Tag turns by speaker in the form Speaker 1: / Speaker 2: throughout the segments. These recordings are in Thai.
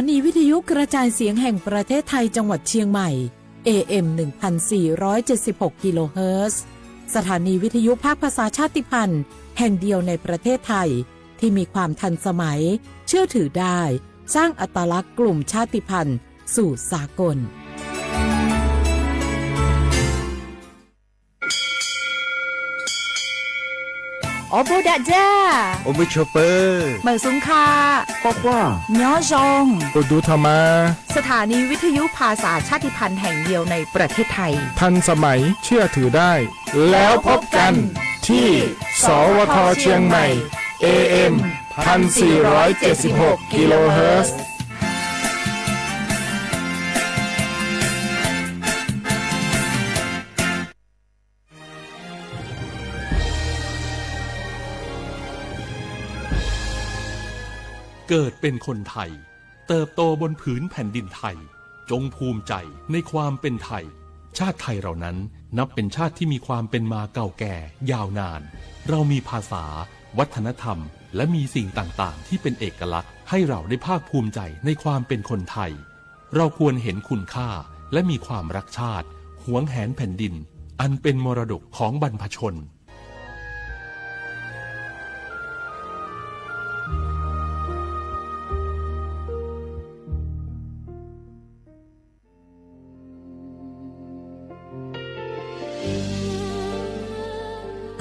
Speaker 1: นีวิทยุกระจายเสียงแห่งประเทศไทยจังหวัดเชียงใหม่ AM 1476 กิโลเฮิรตซ์สถานีวิทยุภาคภาษาชาติพันธุ์แห่งเดียวในประเทศไทยที่มีความทันสมัยเชื่อถือได้สร้างอัตลักษณ์กลุ่มชาติพันธุ์สู่สากล
Speaker 2: โอโบดะจ้า
Speaker 3: โอมิชเปอร์
Speaker 2: เหมือซุงคา
Speaker 3: ปอกว่า
Speaker 2: ย้อจง
Speaker 3: โอดูธรรมา
Speaker 2: สถานีวิทยุภาษาชาติพันธุ์แห่งเดียวในประเทศไทย
Speaker 3: ทันสมัยเชื่อถือได้แล้วพบกันที่สวทเชียงใหม่ AM 1476 กิโลเฮิรตซ์
Speaker 4: เกิดเป็นคนไทยเติบโตบนผืนแผ่นดินไทยจงภูมิใจในความเป็นไทยชาติไทยเรานั้นนับเป็นชาติที่มีความเป็นมาเก่าแก่ยาวนานเรามีภาษาวัฒนธรรมและมีสิ่งต่างๆที่เป็นเอกลักษณ์ให้เราได้ภาคภูมิใจในความเป็นคนไทยเราควรเห็นคุณค่าและมีความรักชาติหวงแหนแผ่นดินอันเป็นมรดกของบรรพชน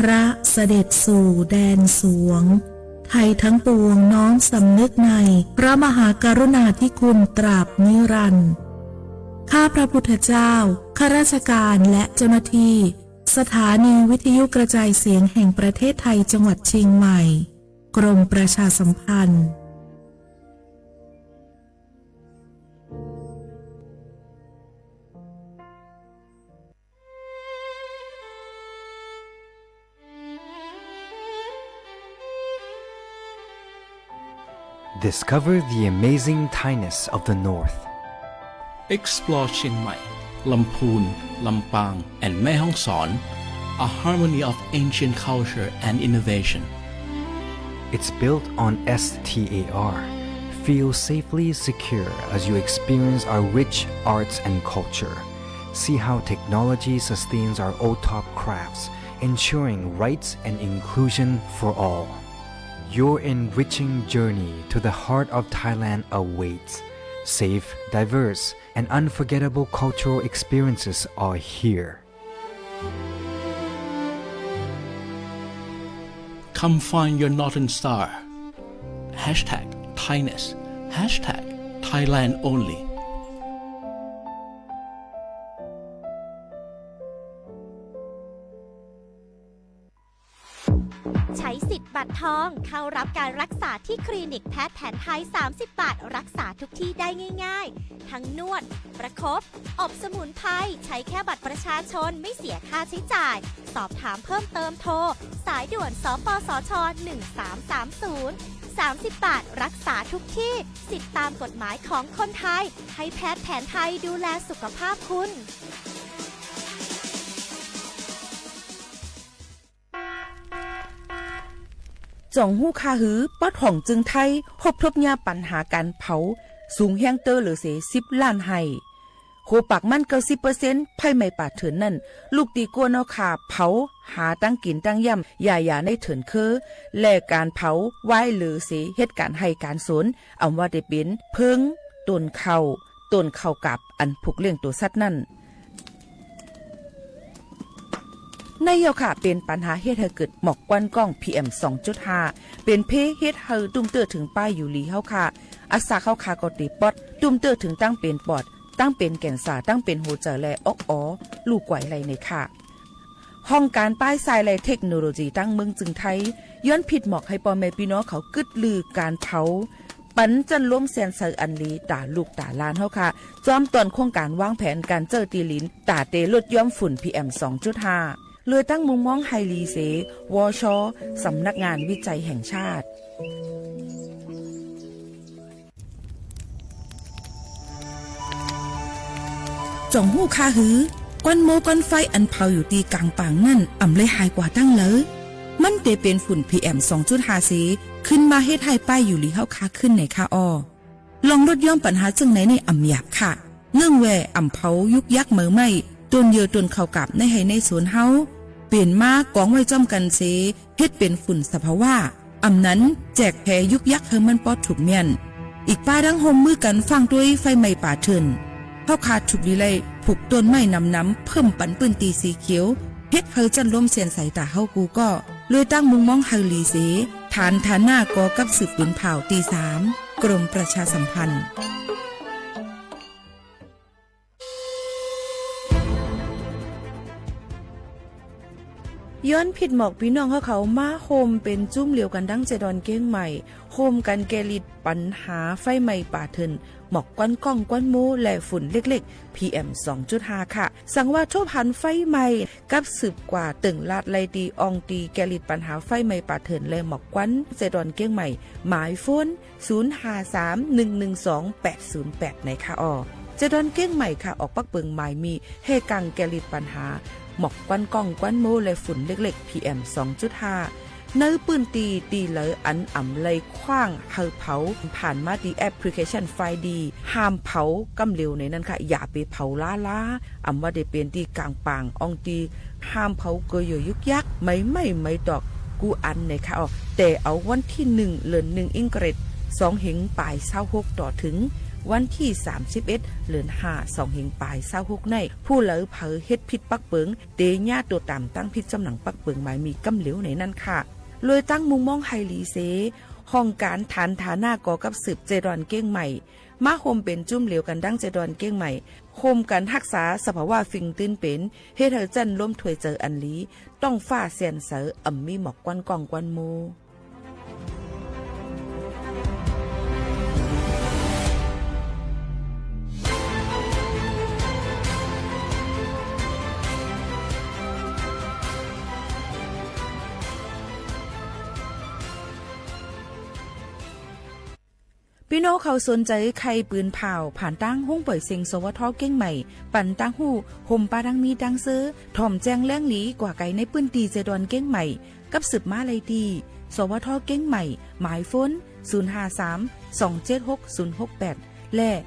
Speaker 5: พระเสด็จสู่แดนสวงไทยทั้งปวงน้อมสำนึกในพระมหากรุณาธิคุณตราบนิรันดร์ข้าพระพุทธเจ้าข้าราชการและเจ้าหน้าที่สถานีวิทยุกระจายเสียงแห่งประเทศไทยจังหวัดเชียงใหม่กรมประชาสัมพันธ์
Speaker 6: Discover the amazing Thainess of the North.
Speaker 7: Explore Chiang Mai, Lamphun, Lampang, and Mae Hong Son, a harmony of ancient culture and innovation.
Speaker 6: It's built on STAR. Feel safely secure as you experience our rich arts and culture. See how technology sustains our old-top crafts, ensuring rights and inclusion for all.Your enriching journey to the heart of Thailand awaits. Safe, diverse, and unforgettable cultural experiences are here.
Speaker 7: Come find your Northern Star. Hashtag Thainess. Hashtag Thailand Only.
Speaker 8: ใช้สิทธิ์บัตรทองเข้ารับการรักษาที่คลินิกแพทย์แผนไทย30 บาทรักษาทุกที่ได้ง่ายๆทั้งนวดประคบอบสมุนไพรใช้แค่บัตรประชาชนไม่เสียค่าใช้จ่ายสอบถามเพิ่มเติมโทรสายด่วนสปสช1330 30 บาทรักษาทุกที่สิทธิตามกฎหมายของคนไทยให้แพทย์แผนไทยดูแลสุขภาพคุณ
Speaker 2: จ่องหู้คาหือปัดห่องจึงไทยพบทบยาปัญหาการเผาสูงแห้งเตอร์หรือเส10 ล้านไห้โคปักมัน90%ไผ่ไม่ป่าเถินนั่นลูกตีกัวเนาขาเผาหาตั้งกินตั้งย่ำอย่าในเถินคือแลกการเผาไหว้หรือเสเหตุการณ์ให้การสนอำว่าได้เป็นเพิงต้นเข้ากับอันผูกเลี้ยงตัวสัตว์นั่นในเยาค่ะเป็นปัญหาเฮ็ดให้เกิดหมอกควันกล้อง PM 2.5 เป็นเพเฮ็ดให้ตุ้มเตื้อถึงป้ายอยู่ลีเฮาค่ะอาสาเข้าคาก็ติปอดตุ้มเตื้อถึงตั้งเป็นปอดตั้งเป็นแก่นสาตั้งเป็นหัวใจและออกอ๋อลูกไหวไหลในค่ะห้องการป้ายทรายและเทคโนโลยีตั้งเมืองจึงไทยย้อนผิดหมอกให้พ่อแม่พี่น้องเขากึดลือการเผาปันจันล้มแสนเซอร์อันลีตาลูกตาลานเฮาค่ะจอมตอนโครงการวางแผนการเจอตีลินตาเตลดย้อมฝุ่น PM 2.5 เลยตั้งมุมมองไฮลีเซวชสำนักงานวิจัยแห่งชาติจ่องหู้คาหือก้อนโมก้อนไฟอันเผาอยู่ตีกลางป่างนั่นอ่ำเลยหายกว่าตั้งเลยมันเตเป็นฝุ่น PM 2.5 เซขึ้นมาเฮ็ดให้ป้ายอยู่ลีเฮาคาขึ้นในค่าอ้อ ลองลดย่อมปัญหาจึงไหนในอ่ำหยาบค่ะเนื่องแหวอ่ำเผายุกยักเหมือไม่ต้นเยือต้นเข้ากับในให้ในสวนเฮาเปลี่ยนมากองไว้จ้อมกันเสเฮ็ดเป็นฝุ่นสภาวะอ่ำนั้นแจกแผ่ยุกยักเฮมันปอดถูกเมียนอีกป้าดังโฮมมือกันฟังด้วยไฟไหม้ป่าเถินเข้าขาดถูกดีเลยผูกต้นไม้น้ำเพิ่มปันปืนตีสีเขียวเฮ็ดเฮอจันล้มเสียนใส่ตาเฮากูก็เลยตั้งมุงมองเฮอลีเสฐานหน้ากอกับสืบปืนเผาตี3กรมประชาสัมพันธ์ย้อนผิดหมอกพี่น้องเขามาโฮมเป็นจุ้มเหลียวกันดังเจดอนเก้งใหม่โฮมกันแกลิดปัญหาไฟไหม้ป่าเถินหมอกควันก้องควันมูและฝุ่นเล็กๆ PM 2.5 ค่ะสั่งว่าโทษพันไฟไหม้กับสืบกว่าตึงลาดไลตีอองตีแกลิดปัญหาไฟไหม้ป่าเถินและหมอกควันเจดอนเก้งใหม่หมายโฟน0531128808ในค่ะเจดอนเก้งใหม่ค่ะออกปักเบิงหมายมีเฮกังแกลิดปัญหาหมอกควันก้องควันโมและฝุ่นเล็กๆ PM 2.5 เนื้อปืนตีเหลออันอ่ำเลยคว้างเฮาเผาผ่านมาดีแอปพลิเคชันไฟดีห้ามเผากำเร็วในนั้นค่ะอย่าไปเผาล้าอ่ำว่าได้เปลี่ยนตีกลางปางอองตีห้ามเผาเกยยุกยักไม่ดอกกูอันในค่ะแต่เอาวันที่1เดือน1อิงเกรด2เหงปลาย26ต่อถึงวันที่31เดือน5 2เหงปลาย26ในผู้เหลอเผอเฮ็ดผิดปักเปิงเตญาตัวตามตั้งผิดจำหนังปักเปิงหมายมีกำเหลวในนั้นค่ะเลยตั้งมุมมองไฮลีเซห้องการฐานฐาหน้ากอกับสืบเจดอนเก้งใหม่มาโฮมเป็นจุ่มเหลวกันดังเจดอนเก้งใหม่โฮมกันรักษาสภาวะฟิงตื้นเป็นเฮ็ดให้จันล้มถวยเจออันลีต้องฟ้าเสียนเสออ่ำมีหมอกควันกองควันโมพี่น้องเขาสนใจใครปืนเผาผ่านตั้งห้องปล่อยเสียงสวทเก้งใหม่ปั่นตั้งหูห่มปลาดังมีดังซื้อถ่อมแจงแล้งหลีกว่าไก่ในปืนตีเจดอนเก้งใหม่กับสืบมาเลยดีสวทเก้งใหม่หมายฝน0532760068และ0922468579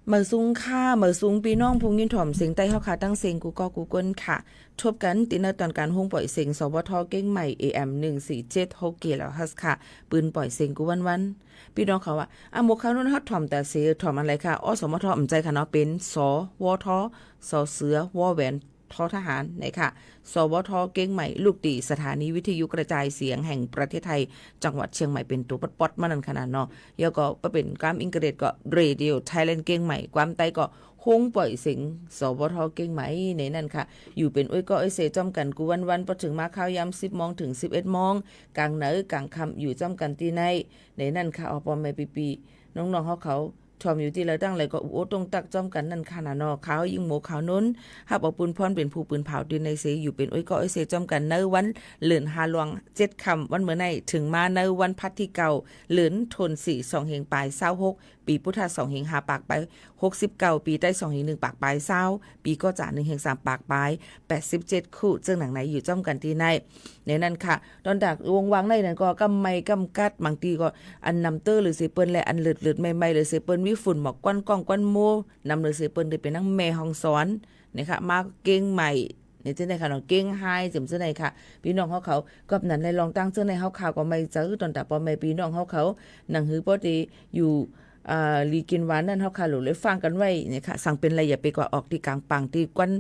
Speaker 2: เมื่อสูงค่าเมื่อสูงพี่น้องผู้ยินถ่อมเสียงใต้เฮาค่ะตั้งเสียงกูก็กูเกิลค่ะทบกันตินตอนการห้องปล่อยเสียงสวทเก้งใหม่ AM 147 เกแล้วฮัสค่ะปืนปล่อยเสียงกูวันพี่น้องเขาว่าอ่ะหมกเขานั้นเฮาถ่อมแต่เสียถ่อมอะไรค่ะอสมทอใจค่ะเนาะเป็นสวทสเสือวแหวนททหารนะคะสวทเก้งใหม่ลูกตีสถานีวิทยุกระจายเสียงแห่งประเทศไทยจังหวัดเชียงใหม่เป็นตัวป๊อดๆมานั่นขนาดเนาะแล้วก็เป็นกามอิงเกรดก็เรดิโอไทยแลนด์เก้งใหม่ความไตก็คงปล่อยเสียงสวทเก้งใหม่ในนั่นค่ะอยู่เป็นอ้อยก็อ้อยเสจอมกันกูวันพอถึงมาข้าวยาม10 โมงถึง 11 โมงกลางเหนือกลางค่ำอยู่จอมกันที่ในนั่นค่ะอปอมปีน้องๆเขาชอมอยู่ที่เราตั้งเลยก็โอ้ตรงตักจอมกันนั่นค่ะนะเนาะขาวยิงหมูขาวนุ้นฮับเอาปืนพรเป็นผู้ปืนเผาดินในเสอยู่เป็นอ้อยก็อ้อยเสจอมกันในวันเหลือนฮาลวง7 ค่ำวันเมื่อในถึงมาในวันพัดที่เก่าเหลือนทน4 2 เฮงปลาย26ปีพุทธ2 เฮง5ปากไป69ปีได้2 เฮง1ปากปลาย20ปีก็จ่า1 เฮง3ปากปลาย87คู่เจ้าหนังไหนอยู่จอมกันที่ในนั้นค่ะตอนดักวงวางในนั้นก็กำไม้กำกัดบางทีก็อันนำเตอร์หรือเสเปิ้นและอันเลือดใหม่ๆหรือเสเปิ้นวิฝุ่นหมอกก้อนกล้องก้อนโมนำหรือเสเปิ้นได้เป็นนังแม่ห้องสอนนะคะมาเก่งใหม่นี่เจ้าในค่ะน้องเก่งไฮจิ๋มเจ้าในค่ะพี่น้องเขาก็นั้นในลองตั้งเจ้าในเขาข่าวก็ไม่เจอตอนแต่พอไม่พี่น้องเขาหนังหือพอดีอยู่ลีกินหวานนั่นเขาค่ะหลุเลยฟังกันไว้เนี่ยค่ะสั่งเป็นอะไรอย่าไปกว่าออกที่กลางปังที่กวน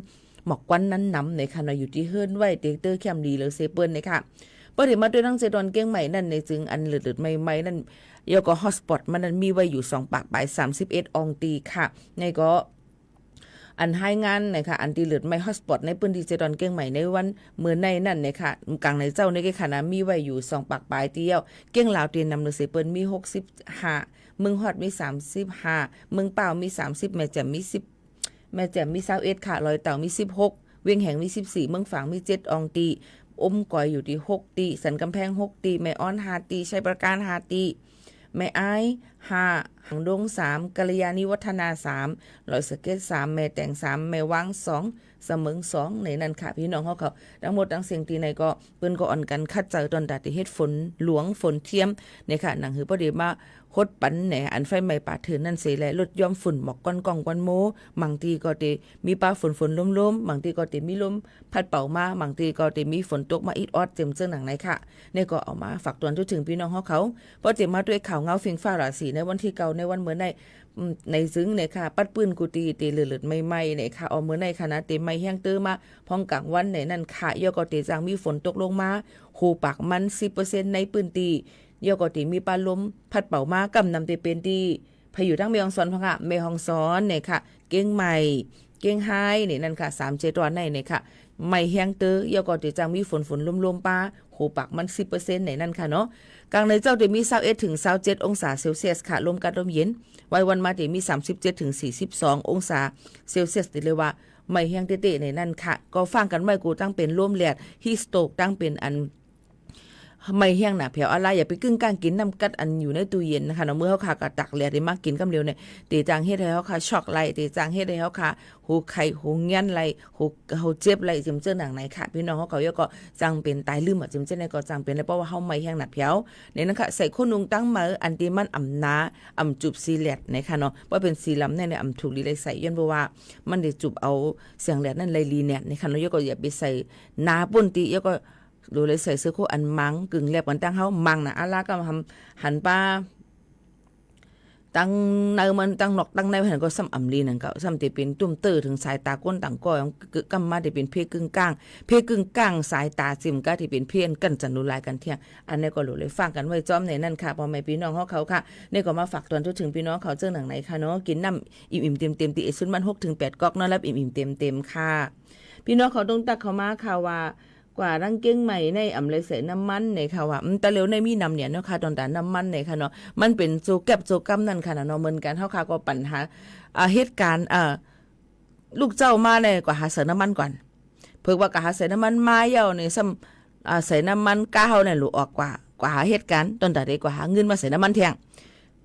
Speaker 2: หมอกกวนนั้นนำในค่ะอยู่ที่เฮิรนไว้เตเตอร์แคมดีหรือเซเปิ้ลเนี่ยค่ะพอถึงมาด้วยทั้งเซดอนเก้งใหม่นั่นในจึงอันเลือดใหม่ๆนั่นเยาก็ฮอตสปอตมันนั้นมีไว้อยู่2 ปากปลาย31 อองตีค่ะในก็อันให้งานนะคะอันตีเลือดไม่ฮอตสปอตในพื้นที่เจดอนเก้งใหม่ในวันเมื่อในนั่นนะคะกลางในเจ้าในค่ะนะมีไว้อยู่2 ปากปลายเดียวเก้งลาวเตียนนำเลือดเซเปิ้ลมี65เมืองฮอดมี35เมืองเปล่ามี30แม่แจ่มมี10แม่แจ่มมี21ค่ะลอยเต่ามี16เวียงแหงมี14เมืองฝางมี7 อองตีอมก่อยอยู่ที่6 ตีสันกำแพง6 ตีแม่อ้อน5 ตีชัยประการ5 ตีแม่อ้าย5หังดง3กัลยาณิวัฒนา3ลอยสะเก็ด3แม่แต่ง3แม่วัง2เสมิง2ในนั้นค่ะพี่น้องเขาทั้งหมดทั้งเสียงตีในก็เปิ้นก็อ่อนกันคัดเจอตอนตัดที่เฮ็ดฝนหลวงฝนเทียมเนี่ยค่ะหนังหือพอดีมาโคดปันแหนอันไฟไหม้ป่าเถื่อนนั่นเสียแลลดย่อมฝุ่นหมอกก้อนกองก้อนโมบางทีก็ติมีป่าฝนล้มๆบางทีก็ติมีลมพัดเป่ามาบางทีก็ติมีฝนตกมาอีดออดเต็มเสื้อหนังไหนค่ะเนี่ยก็เอามาฝากตวนถึงพี่น้องเขาพอเต็มมาด้วยข่าวเงาฟิงฟ้าราศีในวันที่เก่าในวันเหมือนในซึ้งเนี่ยค่ะปัดปืนกูตีเลือดไม่เนี่ยค่ะเอาเหมือนในคณะเต็มไม่แห้งเตอมาพองกลางวันในนั่นค่ะย่อก็ติจางมีฝนตกลงมาหูปากมัน 10% ในปืนตียอก็ติมีปลาลมพัดเป่ามากำนำติเป็นที่พายุทั้งแม่ฮ่องสอนพังะแม่ฮ่องสอนเนี่ยค่ะเก้งใหม่เก้งไฮนี่นั่นค่ะ37 วันในเนี่ยค่ะไม่แห้งเตอยอก็ติจังมีฝนลมๆปาโหปักมัน 10% ในนั่นค่ะเนาะกลางในเจ้าติมี21ถึง27 องศาเซลเซียสค่ะลมกัดลมเย็นไว้วันมาติมี37ถึง42 องศาเซลเซียสติเลยว่าไม่แห้งเตะๆในนั่นค่ะก็ฟังกันไว้กูตั้งเป็นร่วมแหลดฮิสโตกตั้งเป็นอันไม่แห้งหนาเผียวอะไรอย่าไปกึ่งกลางกินน้ำกัดอันอยู่ในตู้เย็นนะคะเนาะเมื่อเขาค่ะก็ตักแหลได้มากกินกำเร็วเนี่ยตีจางเฮ็ดให้เขาค่ะช็อกไหลตีจางเฮ็ดให้เขาค่ะหูไข่หูเงี้ยนไหลหูเจ็บไหลจิมเจ้าหนังไหนค่ะพี่น้องเขาก็จังเป็นตายลืมอ่ะจิมเจ้าในก็จังเป็นเพราะว่าเฮาไม่แห้งหนาเผียวเนี่ยนะคะใส่ข้นนุงตั้งมืออันที่มันอ่ำนาอ่ำจุบซีแลดนะคะเนาะว่าเป็นสีลำเนี่ยอ่ำถูกลีเลยใส่ย้อนเพราะว่ามันได้จุบเอาเสียงแหลดนั่นเลยลีเนี่ยนะคะเนาะก็อย่าไปใส่นาป่นตีก็ดูเลยใส่เสื้อโค้อันมังกึ่งแลบกันตั้งเฮามังน่ะอาลาก็ทำหันป้าตั้งเนอมันตั้งนอกตั้งในหันก็ซ้ำอำลีนั่นก็ซ้ำที่เป็นตุ้มเตอถึงสายตาก้นต่างก้อยกำมาที่เป็นเพกึ่งกลางสายตาซิมก็ที่เป็นเพี้ยนกันจันนุลายกันเที่ยงอันนี้ก็รู้เลยฟังกันไว้จ้อมในนั่นค่ะพอแม่พี่น้องเขาค่ะนี่ก็มาฝากตอนถึงพี่น้องเขาเจ้าหนังไหนค่ะเนาะกินน้ำอิ่มเต็มตีสุดมัน6 ถึง 8 ก๊อกนอนรับอิ่มเต็มค่ะพี่น้องเขาต้องตักเขามาค่ะว่ากว่ารังเก้งใหม่ในอำเลยใส่น้ำมันเนี่ยค่ะว่าแต่เร็วในมีน้ำเนี่ยเนาะค่ะตอนแต่น้ำมันเนี่ยค่ะเนาะมันเป็นโจแก็บโจกัมนั่นค่ะเนาะเหมือนกันเฮาค่ะก็ปัญหาเหตุการณ์ลูกเจ้ามาเนี่ยกว่าหาใส่น้ำมันก่อนเพิ่นว่ากว่าหาใส่น้ำมันมาเย่าเนี่ยซ้ำใส่น้ำมันก้าวเนี่ยหลุออกกว่าหาเหตุการณ์ตอนแต่ได้กว่าหาเงินมาใส่น้ำมันแทง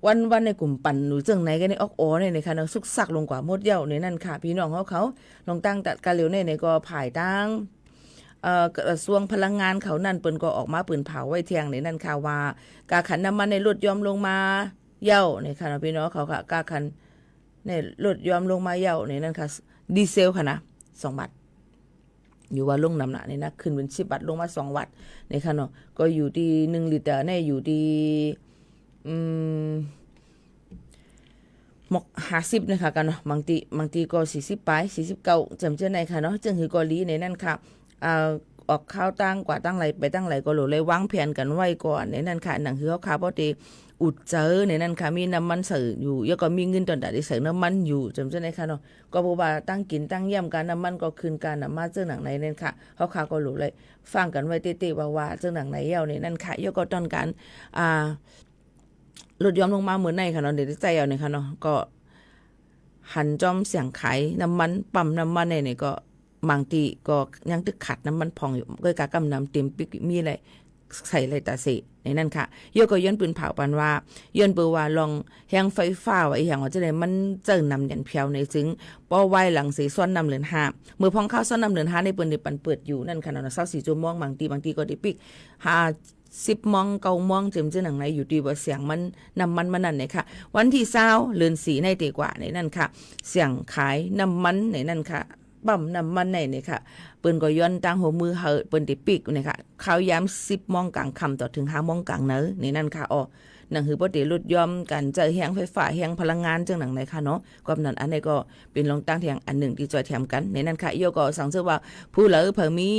Speaker 2: วันในกลุ่มปั่นหนูจังไหนกันในออกเนี่ยค่ะเนาะสุกซักลงกว่าหมดเย่าเนี่ยนั่นค่ะพี่น้องเขาลองตั้งตัดการเร็วในก็ผายตั้งกระทรวงพลังงานเขานั่นเปิ้นก็ออกมาปืนเผาไว้เที่ยงในนั่นค่ะว่ากาขันน้ำมันในลดยอมลงมาเย่าในค่ะพี่น้องเขาค่ะกาขัน เนี่ยลดยอมลงมาเยาในนั้นค่ะดีเซลค่ะนะ2 บาทอยู่ว่าลงน้ำหนักนี่นะขึ้นเป็น10 บาทลงมา2 บาทในค่ะเนาะก็อยู่ที่1 ลิตรเนี่ยอยู่ที่หมก50นะคะกันเนาะบางทีก็40ปลาย49จำเจอในค่ะเนาะจึงคือกอลีในนั้นค่ะออกข้าวตั้งกว่าตั้งไหลไปตั้งไหลก็โหลเลยวางแผนกันไว้ก่อนในนั้นค่ะหนังคือเขาบ่ได้อุดเจอในนั้นค่ะมีน้ำมันใส่อยู่แล้วก็มีเงินตอนใดใส่น้ำมันอยู่จำเจอในค่ะเนาะก็บ่ว่าตั้งกินตั้งเยี่ยมกันน้ำมันก็คืนกันน้ำมาเจ้าหนังในนั้นค่ะเขาก็โหลเลยฟังกันไว้เต้ๆว่าเจ้าหนังไหนเยาในนั้นค่ะแล้วก็ตอนการลดยอมลงมาเหมือนในค่ะเนาะเดี๋ยวใจเอาเนี่ยค่ะเนาะก็หันจอมเสียงขายน้ำมันปั๊มน้ำมันเนี่ยก็บางทีก็ยังตึกขัดน้ำมันพองอยู่ก็กะกำน้ำเต็มปิกมีอะไรใส่อะไรตาเสในนั้นค่ะโยก็ย้อนปืนเผาปันว่าย้อนเปือว่าลองแหงไฟฟ้าไว้อย่างว่าจะได้มันเจอนำยันเพียวในซึ้งป้อไว้หลังสีซ้อนนำเหลือน5มือพองเข้าซ้อนนำเหลือน5ในปืนในปันเปิดอยู่นั่นค่ะเนาะ24 ชั่วโมงบางทีก็ได้ปิก10 โมง9 โมงเจอหนังไหนอยู่ดีว่าเสียงมันน้ำมันมันนั่นเนี่ยค่ะวันที่20เดือน4ในตีกว่าในนั่นค่ะเสียงขายน้ำมันในนั่นค่ะปั๊มน้ำมันในนี่ค่ะเปิ้นก็ย้อนตั้งหัวมือเฮาเปิ้นติปิกนี่ค่ะข้าวยาม10 โมงกลางค่ำต่อถึง5 โมงกลางเนอในนั่นค่ะหนังหือบ่ได้ลดยอมกันเจอแฮงไฟฟ้าแฮงพลังงานจังหนังไหนค่ะเนาะก็นั้นอันนี้ก็เป็นลองตั้งแทงอันหนึ่งที่จอยแถมกันในนั้นค่ะโยก็สั่งเสื้อว่าผู้เหลือเพิ่นมี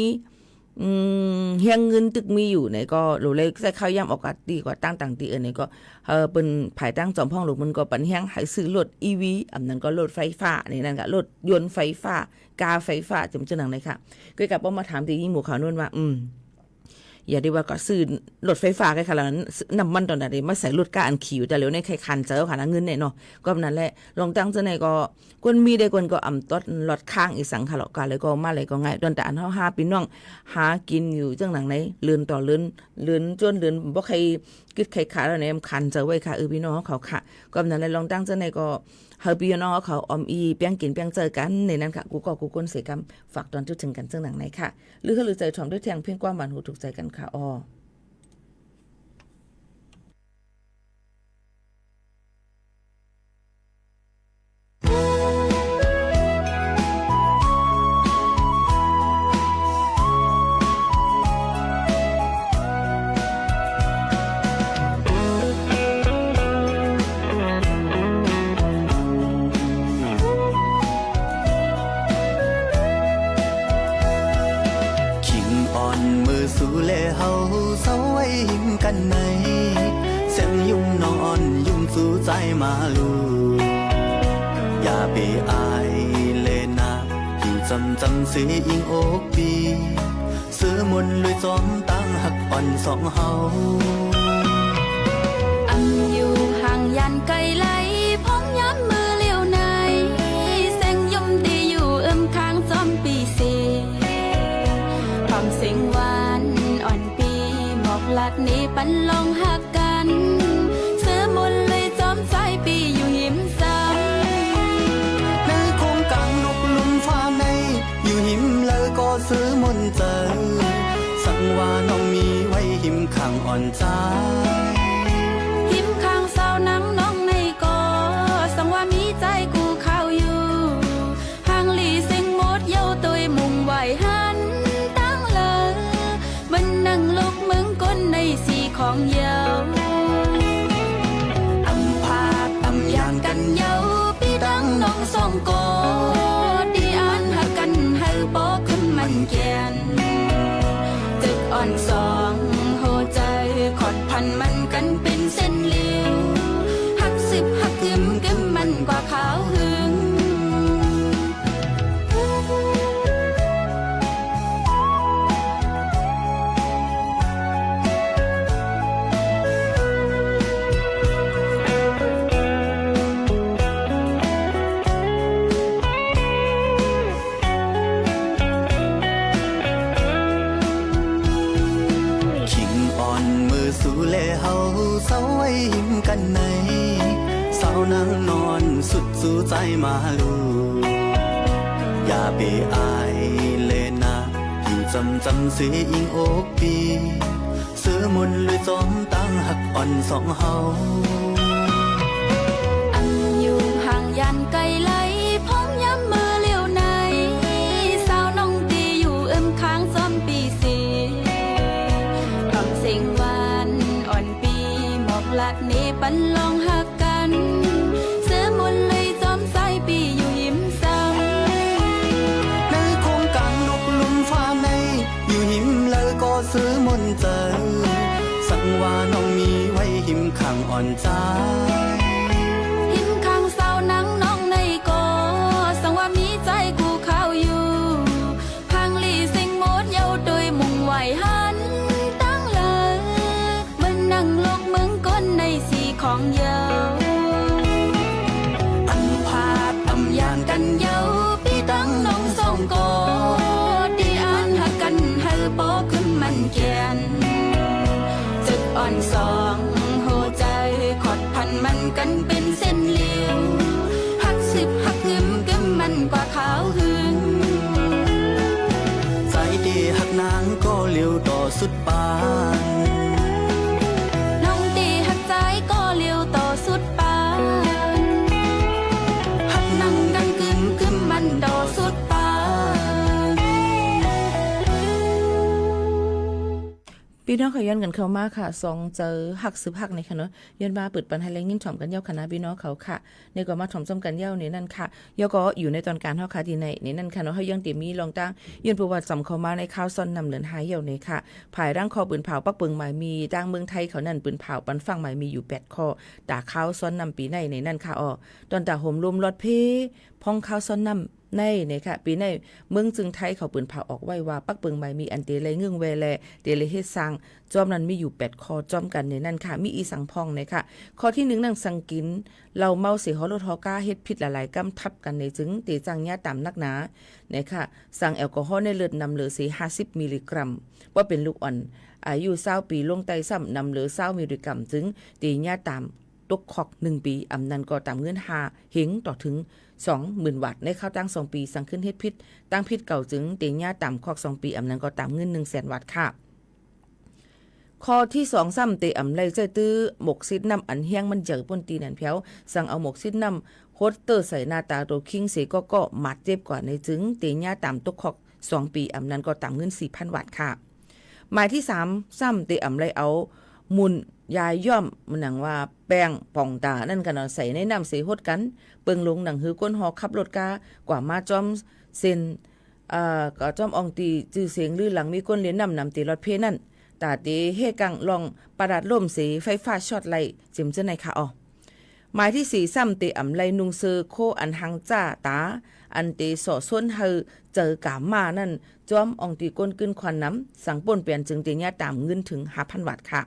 Speaker 2: เฮียงเงินตึกมีอยู่ไหนก็โหลเลยใส่ข้าวยามออกาดีกว่าตั้งต่างตีนี่ก็เป็นภายตั้งจอมพ่องหลวงมันก็ปันเฮียงให้ซื้อรถ EV อันนั้นก็รถไฟฟ้าในนั้นก็รถยนต์ไฟฟ้ากาไฟฟ้าจำเจอหนังเลยค่ะก็กลับมาถามตีหมู่ข่าวนู่นว่าอย่าได้ว่าก็ซื้อรถไฟฟ้าใครค่ะแล้วน้ำมันตอนนั้นมาใส่รถกาอันขี่อยู่แต่เร็วในใครคันเจอค่ะเงินเนี่ยเนาะก็นั่นแหละลองตั้งเจอไหนก็กวนมีได้กวนก็ต้นรถข้างอีสังค่ะหรอกกันเลยก็มาเลยก็ง่ายตอนแต่อันเฮา5 พี่น้องหากินอยู่จังหนังไหนเลือนต่อเลือนจนเลือนบ่ใครกึดใครขาแล้วเนี่ยคันเจอไว้ค่ะพี่น้องเขาค่ะก็นั่นแหละลองตั้งเจอไหนก็เฮาพี่น้องเขาออมอีเปียงกินเปียงเจอกันในนั้นค่ะกูก้นเสียกรรมฝากตอนจุดถึงกันจังหนังไหนค่ะหรือใจถ่อมด้วยแทงเพียงความหวานหูถูกใจกันค่ะ
Speaker 9: สู่เลเฮาเศร้าไว้หิมกันในเสียงยุ่งนอนยุ่งสู่ใจมาลูอย่าไปอายเลนาอยู่จำสีอิงอกปีซื้อมนลุยจอมตั้งหักอ่อนสองเฮา
Speaker 10: อยู่ห่างยันไกลไหลพร้อมย้ำมือเลี้ยวในแสงยมดีอยู่ข้างจอมปีเสความเสียงหวานอ่อนปีหมอกลัดนี้ปันลองหักกันเสือมนเลยจอมสายปีอยู่หิมซ้ำ
Speaker 9: ในโคงกลางนกลุ่มฟ้าในอยู่หิมเลยก็ซื้อมนเจอสั่งว่าน้องมีไว้หิมข้างอ่อนใจ
Speaker 10: หิมข้างสาวนังน้องในก็สั่งว่ามีใจกูเข้าอยู่ห่างหลีเสียงมดเย้าตัวมุงไหวหันตั้งเลยมันนั่งลุกมึงก้นในสีของเย้า
Speaker 9: พาอำยานกัน
Speaker 10: เย้าพี่ดังน้องสองกอดีอันหักกันให้บอกขึ้นมันแกนตึกอ่อนสองโหใจขอดพันมันกันเป็นเส้นเลี้ยวหักสิบหักกึมมันกว่าขาวหึง
Speaker 9: สู่เลเฮาเศร้าไว้หิมกันในสาวนั่งนอนสุดสู่ใจมาลูอย่าไปอายเลนาอยู่จำสีอิงอกปีซื้อมนลุยจอมตั้งหักอ่อนสองเฮา
Speaker 10: อยู่ห่างย ยันไกลไหลพร้อมย้ำมือเลี้ยวในสาวน้องตีอยู่ค้างซ้อมปีสีทำเสียงหวานอ่อนปีหมอกลัดนี้ปันลองหักกันเสือมนเลยซ้อมสายปีอยู่หิมซ้ำ
Speaker 9: ในโครงการนกลุมฟ้าในอยู่หิมเลยก็ซื้อมนเจอสั่งว่าน้องมีไว้หิมข้างอ่อนใจ
Speaker 10: หิมข้างเศร้านังน้องในก็สั่งว่ามีใจกูเข้าอยู่พังลีสิงหมดเยาโดยมุ่งไหวหันตั้งเลยมันนั่งลกมึงก้นในสีของเยาอันภาพอำยานกันเยาพี่ตั้งน้องส่งก็ดีอันหักกันให้โปขึ้นมันเกียนจึกอ่อนสองโหใจขอดพันมันกันเป็นเส้นเหลียวหักสิบหักหึมกึมมันกว่าขาวหึง
Speaker 9: ใจดีหักนางก็เลี้ยวต่อสุดปาน
Speaker 10: น้องตีหักใจก็เลี้ยวต่อสุดปานหักนั่งกันกึมกึมมันต่อสุดปาน
Speaker 2: พี่น้องขย้อนกันเข้ามาค่ะสองเจอหักสืบหักในค่ะเนาะย้อนมาเปิดปันให้แรงยิ่งถ่อมกันเย้าคณะพี่น้องเขาค่ะในก็มาถ่อมซ้ำกันเย้าในนั่นค่ะย่อก็อยู่ในตอนการเฮาค่ะที่ในนั่นค่ะเนาะเฮายังติมีลองตั้งย้อนประวัติสำเข้ามาในข่าวซ่อนนำเหลือนหายเย้าในค่ะภายร่างคอปืนเผาปักปึงหมายมีดังเมืองไทยเขานั่นปืนเผาปันฝั่งหมายมีอยู่8ข้อตาข่าวซ่อนนำปีในนั่นค่ะอ้อตอนตาห่มลมรถเพพองข่าวซ่อนนำในค่ะปีในเมืองจึงไทยเขาปืนเผาออกไว้ว่าปักเปิงใหม่มีอันเตเลยงึ่งเวแลเตเลยเฮ็ดสร้างจอมนั้นมีอยู่8ข้อจอมกันในนั่นค่ะมีอีสังพองในค่ะข้อที่1นั่งสังกินเราเมาเสียฮอรถฮอก้าเฮ็ดผิดหลายๆกำทับกันในจึงเตจังญาตามนักหนาในค่ะสั่งแอลกอฮอล์ในเลือดนำเหลือสี50มิลลิกรัมว่าเป็นลูกอ่อนอายุ20ปีลงไตซ้ำนำเหลือ20มิลลิกรัมจึงเตญาตามตกขอก1ปีอำนั้นก็ตามเงิน5เฮงต่อถึง20,000 วัตต์ในข้าวตั้ง2ปีสั่งขึ้นเฮ็ดพิษตั้งพิษเก่าจึงเตญาต่ำคอก2ปีอำนั้นก็ตามเงิน 100,000 วัตต์ค่ะข้อที่2ซ้ำเตอำไลใจตื้อหมกซิดน้ำอันเฮียงมันเจอป่นตีนั่นเพียวสั่งเอาหมกซิดน้ำโฮสเตอร์ใส่หน้าตาโตคิงเสก็หมัดเจ็บกว่าในจึงเตญาต่ำตกคอก2ปีอำนั้นก็ตามเงิน 4,000 วัตต์ค่ะหมายที่3ซ้ำเตอำไลเอามุนยายย่อมมันหนังว่าแป้งป่องตานั่นกันใส่ในน้ำเสหดกันเปิงลงหนังหือก้นหอขับรถกากว่ามาจอมเซนก็จอมอองตีจื้อเสียงลือหลังมีก้นเลี้ยนนำตีรถเพนั่นตาเตเฮกังลองประดัดล่มเสไฟฟ้าช็อตไล่จิมเจ้าในค่ะอ๋อหมายที่4ซ้ำเตอำไลนุงเซอโคอันหังจ้าตาอันเตสอส่วนเฮอเจอกามานั่นจอมอองตีก้นกึ้นควันน้ำสั่งป่นเปลี่ยนจึงเตญาตามเงินถึง 5,000 วัตต์ค่ะ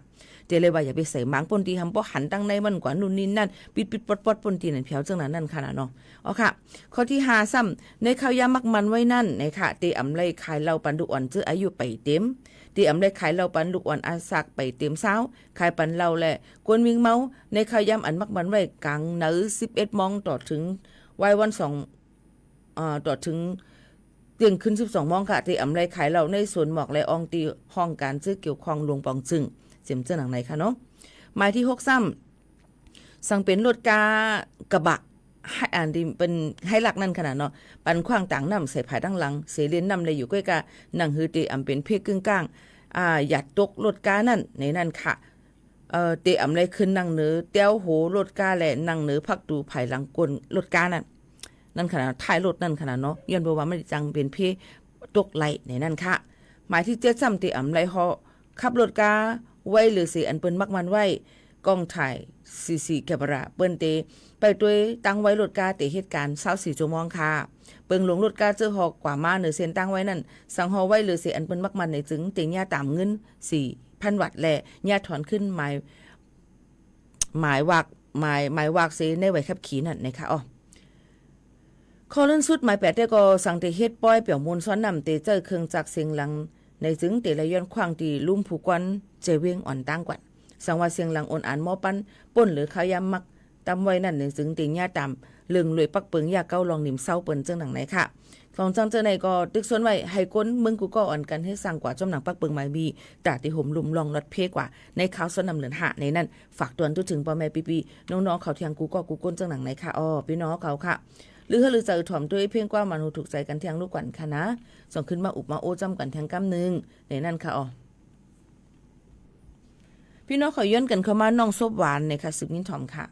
Speaker 2: เจเลยว่าอย่าไปใส่หมางปนตีทำเพราะหันตั้งในมันกว่านู่นนี่นั่นปิดปดปนตีนั่นเพียวจังนั้นนั่นค่ะเนาะอ๋อค่ะข้อที่5ซ้ำในข้าวยามักมันไว้นั่นในค่ะเตอำไลขายเหล้าปันดุอ่อนจื้ออายุไปเต็มเตอำไลขายเหล้าปันดุอ่อนอาสักไปเต็มเช้าขายปันเหล้าแหละกวนมิงเมาในข้าวยำอันมักมันไว้กลางเนื้อ11 โมงต่อถึงวัยวัน2ต่อถึงเตียงขึ้น12 โมงค่ะเตอำไลขายเหล้าในสวนหมอกและอองตีห้องการซื้อเกี่ยวข้องหลวงปองจึงเสียมเจ้าหนังไหนคะเนาะหมายที่6ซ้ำสั่งเป็นรถกระบะให้อ่านดีเป็นให้หลักนั่นขนาดเนาะปันขว้างต่างน้ำใส่ผายดังหลังเสเลียนน้ำเลยอยู่ใกล้กะนั่งฮือเตอำเป็นเพกกึ่งกลางหยัดตกรถกานั่นในนั่นค่ะเตอำเลยขึ้นนั่งเหนือเตี้ยวโหรถกาแหละนั่งเหนือพักดูภายหลังกลรถกานั่นขนาดท้ายรถนั่นขนาดเนาะย้อนบอกว่าไม่จังเป็นเพตกไหลในนั่นค่ะหมายที่7ซ้ำเตอำเลยฮอขับรถกาไว้หรือสิอันเปิ้นมักมันไว้กล้องถ่าย44แคมราเปิ้นเตไปด้วยตั้งไว้รถกาเตเหตุการณ์24ชั่วโมงค่ะเปิ้งลงรถกาเจอหอกกว่ามาเหนือเส้นตั้งไว้นั่นสังหอไว้หรือสิอันเปิ้นมักมันในจึงเตญาตามเงิน 4,000 วัตต์และญาถอนขึ้นหมายวากเสในไว้ขับขี่นั่นนะคะอ๋อข้อเล่นสุดหมาย8ได้ก็สั่งเตเฮ็ดป้อยเปี่ยวมูลซ้อนนำเตเจอเครื่องจักรเสียงหลังในจึงเตละย้อนขวางตีลุ่มผูกวันเจเวงอ่อนตั้งกว่าสังว่าเสียงหลังอ่อนอ่านหม้อปั้นป่นหรือข้าวยำมักตำไว้นั่นในจึงเตญาตาม ลึงลวยปักเปิงอยากเก้าลองหนิมเศร้าเปิ้นจังหนังไหนค่ะลองจังเจอไหนก็ตึกส่วนไว้ให้ก้นมึงกูก็อ่อนกันให้สร้างกว่าจอมหนังปักเปิงหมายมีตาติห่มลุมลองนอดเพกว่าในข่าวสนำเหลือนหะในนั้นฝากตวนถึงพ่อแม่ปีๆน้องๆเขาเทียงกูก็กูก้นจังหนังไหนค่ะอ้อพี่น้องเขาค่ะหรือเจอถ่อมด้วยเพียงกว่ามันถูกใจกันเทียงลูกกวนค่ะนะส่งขึ้นมาอุบมาโอจำกันแทงกำนึงในนั้นค่ะอ๋อพี่น้องขอย้อนกันเข้ามาน้องซบหวานในค่ะสืบนิ้นถ่อมค่ะ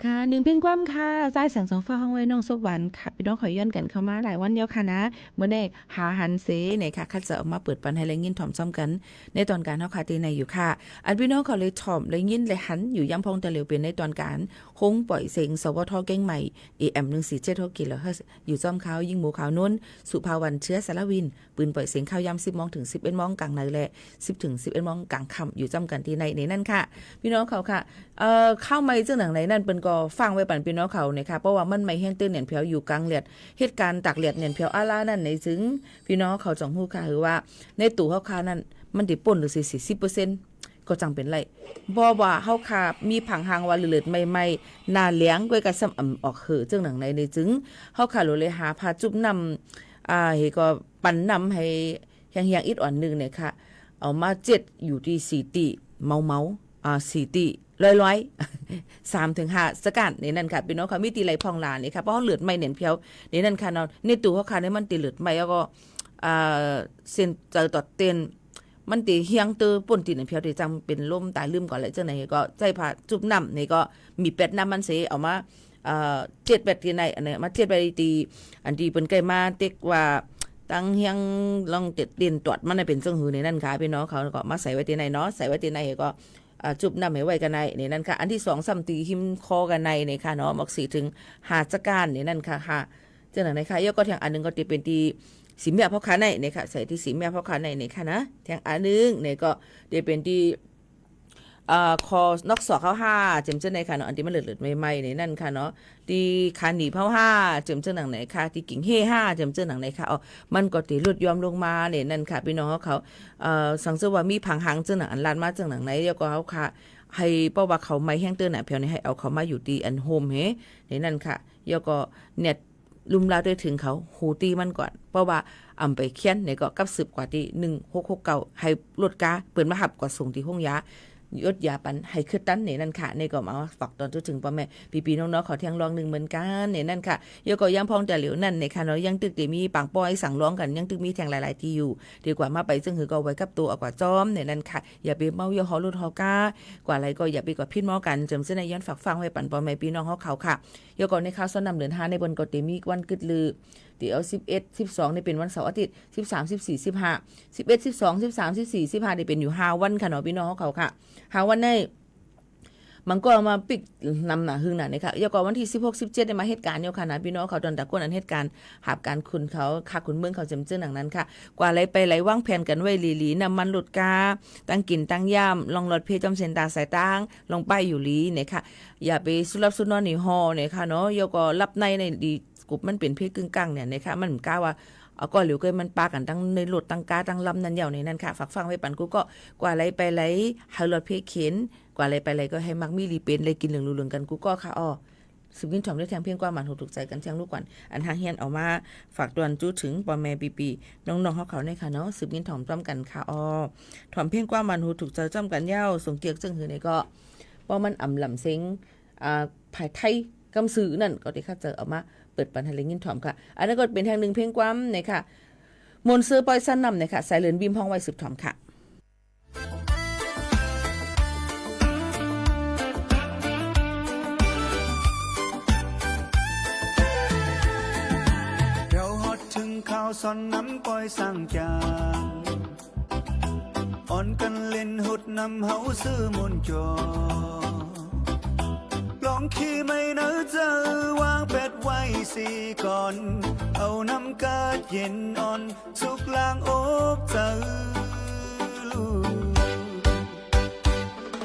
Speaker 11: ค่ะหนึ่งเพ่งคว่ำค่ะใต้แสงสองฟ้าห้องไว้น้องซบหวานค่ะพี่น้องขอย้อนกันเข้ามาหลายวันเดียวค่ะนะเมื่อได้หาหันเสเนี่ยค่ะคัดจะออกมาเปิดปันให้แรงยินถ่อมซ้ำกันในตอนการเฮาค่ะตีในอยู่ค่ะอันพี่น้องเขาเลยถ่อมแรงยินเลยหันอยู่ย้ำพองแต่เหลียวเป็นในตอนการคงปล่อยเสียงสวทเก้งใหม่ AM 147กิโลเฮิรตซ์อยู่จ้อมเขายิงหมูขาวนุ่นสุภาวันเชื้อสารวินปืนปล่อยเสียงข้าวยำ10 โมงถึง 11 โมงกลางในและ10 ถึง 11 โมงกลางค่ำอยู่จ้อมกันที่ในนั่นค่ะพี่น้องเขาค่ะเข้าไม่จังหนังไหนนั่นเป็นก็ฟังไว้ปั่นพี่น้องเขาเนี่ยค่ะเพราะว่ามันไม่แห้งตื้นเหนียนเพียวอยู่กลางเลียดเหตุการณ์ตักเลียดเหนียนเพียวอาล่านั่นในถึงพี่น้องเขาจองฮู้ค่ะคือว่าในตู้เฮาคานั้นมันดิป่นหรือ 40% ก็จังเป็นไรบ่ว่าเฮาคามีผังหางว่าเลือดใหม่ๆหน้าเลี้ยงก้วยกะซ้ำออกจังหนังไหนในจึงเฮาคาเลยหาผ้าจุบนำเฮก็ปั่นนำให้แห้งๆอีกอ่อนนึงเนี่ยค่ะเอามา7อยู่ที่4ติเมา4ติร้อย3 ถึง 5สกัดนี่นั่นค่ะพี่น้องค่ะมีตีไหลพองลานี่ค่ะเพราะเลือดไม่เน่นเพียวนี่นั่นค่ะเนาะในตู้เขาค่ะนี่มันตีเลือดไม่แล้วก็เส้นใจต่อเต้น
Speaker 2: มันตีเฮียงเตอป่นตีนเพียวที่จังเป็นลมตายลืมก่อนเลยจังไหนก็ใจผ่าจุบน้ำนี่ก็มีเป็ดน้ำมันเสเอามาเจ็ดเป็ดที่ไหนอันนี้มาเจ็ดไปตีอันที่เปิ้นใกล้มาเต็กว่าตั้งเฮียงลองเต็ดเด่นตรวจมันให้เป็นจังหือในนั่นค่ะพี่น้องเขาก็มาใส่ไว้ที่ไหนเนาะใส่ไว้ที่ไหนก็จุบน้ำให้ไว้กันในนี่นั่นค่ะอันที่2ซ้ำตีหิมคอกันในนี่ค่ะเนาะมักสิถึงหาจักการนี่นั่นค่ะจังไหนค่ะยกก็แทงอันนึงก็ตีเป็นตีสีเมียพ่อค้าในนี่ค่ะใส่ที่สีเมียพ่อค้าในนี่ค่ะนะแทงอันนึงนี่ก็ตีเป็นที่คอนอกสอกเข้า5เจิมเจ้าไหนค่ะเนาะอันที่มันเหลือๆใหม่ๆนี่นั่นค่ะเนาะที่ขาหนีบเข้า5เจิมเจ้าหนังไหนค่ะที่กิ่งเฮ่5เจิมเจ้าหนังไหนค่ะมันก็ตีลดยอมลงมาเนี่ยนั่นค่ะพี่น้องเขาสังเกตว่ามีผังหางเจ้าหนังอันลานมาเจ้าหนังไหนแล้วก็เขาค่ะให้เพราะว่าเขาไม่แห้งเตือนน่ะเพียวนี่ให้เอาเขามาอยู่ตีอันโฮมเฮ้นี่นั่นค่ะแล้วก็เนี่ยลุมลาด้วยถึงเขาหูตีมันก่อนเพราะว่าอำไปเคียนเนี่ยก็กับสืบกว่าที่1669ให้ลดกาเปิดมาหับกว่าส่งที่ห้องยายดยาปันให้คือตันเนี่ยนั่นค่ะในก็มาฝากตอนถึงพ่อแม่พี่ๆน้องๆขอเที่ยงร้อง1เหมือนกันเนี่ยนั่นค่ะยก็ยังพองแต่เหลียวนั่นในค่ะเนาะยังตึกที่มีปังป้อยสั่งร้องกันยังตึกมีแทงหลายๆที่อยู่ดีกว่ามาไปซึ่งคือก็ไว้กับตัวกว่าจอมเนี่ยนั่นค่ะอย่าไปเมายอฮอลุดฮอกากว่าอะไรก็อย่าไปกว่าพิษม้อกันเจิมเส้นในย้อนฝากฟังไว้ปั่นพ่อแม่พี่น้องเขาค่ะยก็ในข่าวซ้อนนำเดือน5ในบนก็ติมีวันกึดลือเดี๋ยว11 12นี่เป็นวันเสาร์อาทิตย์13 14 15 11 12 13 14 15นี่เป็นอยู่5วันค่ะเนาะพี่น้องเขาค่ะ5วันในมันก็มาปิกนำหนาหึงหนาเนี่ยค่ะยกว่าวันที่16 17ได้มาเหตุการณ์เนี่ยค่ะนะพี่น้องเขาตอนตะก้นอันเหตุการณ์หาบการคุณเขาค่ะคุณเมืองเขาเจิมหนังนั้นค่ะกว่าอะไรไปไหลว่างแผ่นกันไว้หลีๆนำมันหลุดกาตั้งกินตั้งย่ำลองรถเพจำเส้นตาสายตั้งลงไปอยู่ลีเนี่ยค่ะอย่าไปสุรับสุนอนในฮอเนี่ยค่ะเนาะยก็รับในดีกลุ่มมันเป็นเพศกึ่งกลางเนี่ยนะคะมันกล้าว่าก็เหลียวเกยมันปากันตั้งในรถตั้งกาตั้งลำนั่นยาวในนั้นค่ะฝากฟังไว้ปันกูก็กว่าอะไรไปไหลหารถเพศเข็นกว่าอะไรไปไหลก็ให้มักมีรีเป็นเลยกินเหลืองๆกันกูก็ค่ะสืบวินถ่อมได้แทงเพียงกว่ามันถูกใจกันเที่ยงลูกก่อนอันทางเฮียนเอามาฝากตวนจู้ถึงปอแม่ปีน้องๆเขาในค่ะเนาะสืบวินถ่อมจ้อมกันค่ะถ่อมเพียงกว่ามันถูกใจจ้อมกันยาวส่งเกียกจึงหือในก็ป้อมันอ่ำลำเซ็งภายไทยกำสือนั่นก็ที่ข้าเจอเอามาเปิดปันให้เลยยินถ่อมค่ะอันนั้นก็เป็นทางหนึ่งเพียงความเนี่ยค่ะมนต์ซื้อปอยสั้นนำเนี่ยค่ะสายเหลือนบิมห้องไว้สืบถ่อมค่ะ
Speaker 9: เราฮอดถึงข่าวสอนน้ำปอยสั่งจางอ่อนกันเล่นหุดนำเฮาซื้อมนจอลองขี่ไม่เนอเจอวางเป็ดไว้4ก่อนเอาน้ำกาดเย็นอ่อนสุกล้างอกเจอลู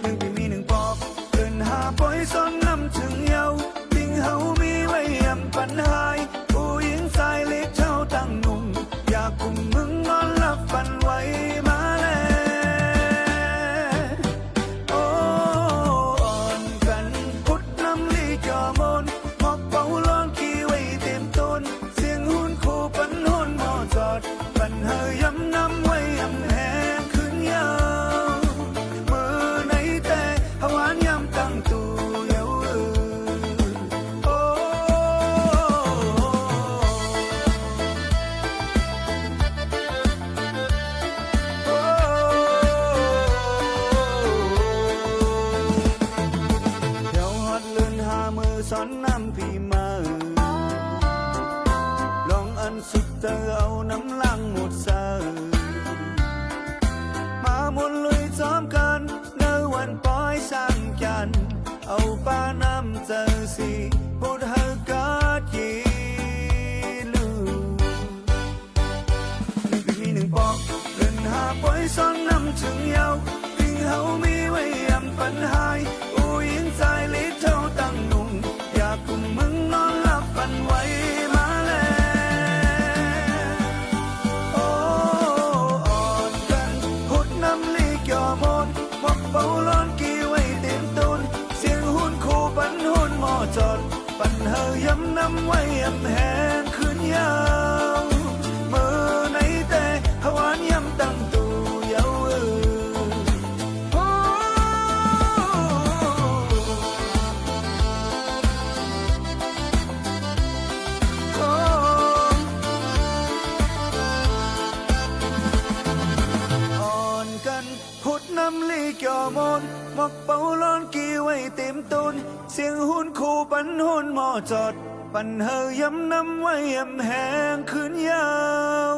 Speaker 9: 1ปีมี1ปอกเดินหาปอยซ้อนน้ำถึงเยาทิ้งเฮามีไว้ยำปัญหาผู้หญิงสายเล็กเท่าตั้งนุ่มอยากกุมมึงนอนหลับฝันไว้มาแล้วปันเฮยำน้ำไว้ยำแหงขึ้นยาวมือไหนแต่หวานยำตั้งตูเยาโอ้เดี๋ยวฮอดเลื่อนหามือสอนน้ำพี่มาลองอันสุดเจอเอาน้ำลังหมดเซอมาหมดลุยซ้อมกันในวันปอยสั่งจันเอาป้าน้ำเจอสิพูดเฮากาดยีลู1ปีมี1ปอกเดินหาปอยซ้อนน้ำถึงเยาทิ้งเฮามีไว้ยำปัญหาผู้หญิงสายลิเท่าตั้งนุ่มอยากกุมมึงนอนหลับฝันไว้มาแล้วเบาร้อนกี่ไว้เต็มต้นเสียงหุ่นคู่ปันหุ่นหม้อจอดปันเฮยำน้ำไว้ยำแหงขึ้นยาวมือไหนแต่หวานยำตั้งตูเยาอ่อน
Speaker 12: ำลีเกี่ยวมนหมกเป่าร้อนกี่ไว้เต็มตุนเสียงหุ่นคู่ปันหุ่นหมอจอดปันเฮยย้ำน้ำไว้ย้ำแหงคืนยาว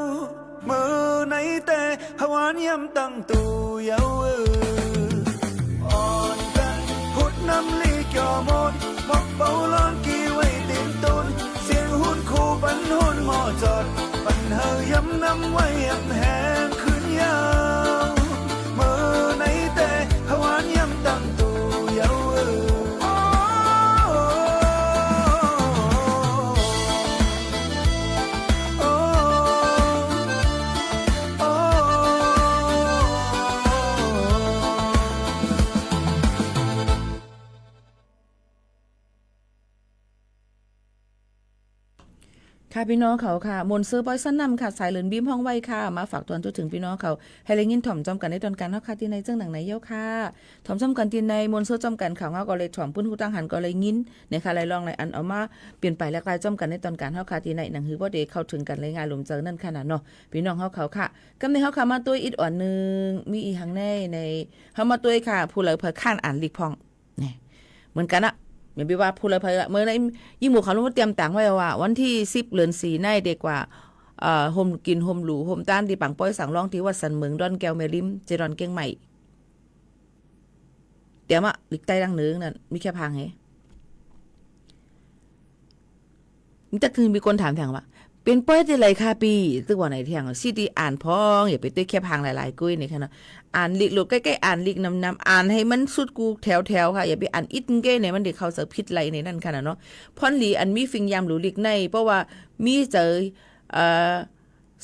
Speaker 12: มือในแต่หวานย้ำตั้งตูเยาอ่อนกันพุดน้ำลีเกี่ยวมนหมกเป่าร้อนกี่ไว้เต็มตุนเสียงหุ่นคู่ปันหุ่นหมอจอดปันเฮยย้ำน้ำไว้ย้ำแหงคืนยาวมือในแต่หวานย้ำตั้งตูเยา
Speaker 11: ค่ะพี่น้องเขาค่ะมนซื้อบอยสั้นนำค่ะสายเหลือนบีมห้องไว้ค่ะมาฝากตอนทุกถึงพี่น้องเขาให้เลยยินถ่อมจอมกันในตอนการเฮาค่ะที่ในเจ้าหนังในเย้าค่ะถ่อมจอมกันที่ในมนซื้อจอมกันข่าวเฮาก็เลยถ่อมปื้นหูตั้งหันก็เลยยินนะคะหลายรองหลายอันเอามาเปลี่ยนไปและกลายจอมกันในตอนการเฮาค่ะที่ในหนังฮือบ่ได้เข้าถึงกันเลยงานลมเจอนั่นขนาดเนาะพี่น้องเฮาเขาค่ะกำในเฮาค่ะมาตัวอีกอ่อนนึงมีอีหังในเฮามาตัวค่ะผู้เหลือเผอข้านอ่านลีกพองนี่เหมือนกันอะเหมือนว่าผู้เลยเพเมื่อในยิ่งหมู่เขาลงมาเตรียมต่างไว้ว่าวันที่10เดือน4ในเด็กว่าโฮมกินโฮมหรูโฮมต้านที่ปังป้อยสั่งร้องที่วัดสันเมืองดอนแก้วเมริมเจรอนเก้งใหม่เดี๋ยวมาลิกใต้ดังเนื้อนั่นมีแค่พังไงนี่แต่คือมีคนถามแทงว่าเป็นป้อยที่ไรค่ะปีตึกว่าไหนแทงซีดีอ่านพ้องอย่าไปตื้อแค่พังหลายๆกุ้ยนี่ค่ะเนาะอ่านลิกหลุดใกล้ๆอ่านลิกนำอ่านให้มันสุดกูแถวค่ะอย่าไปอ่านอิดเก้เนี่ยมันเด็กเขาเสือพิษไรในนั่นค่ะเนาะพอนหลีอันมีฟิงยามหรูลิกในเพราะว่ามีเจอ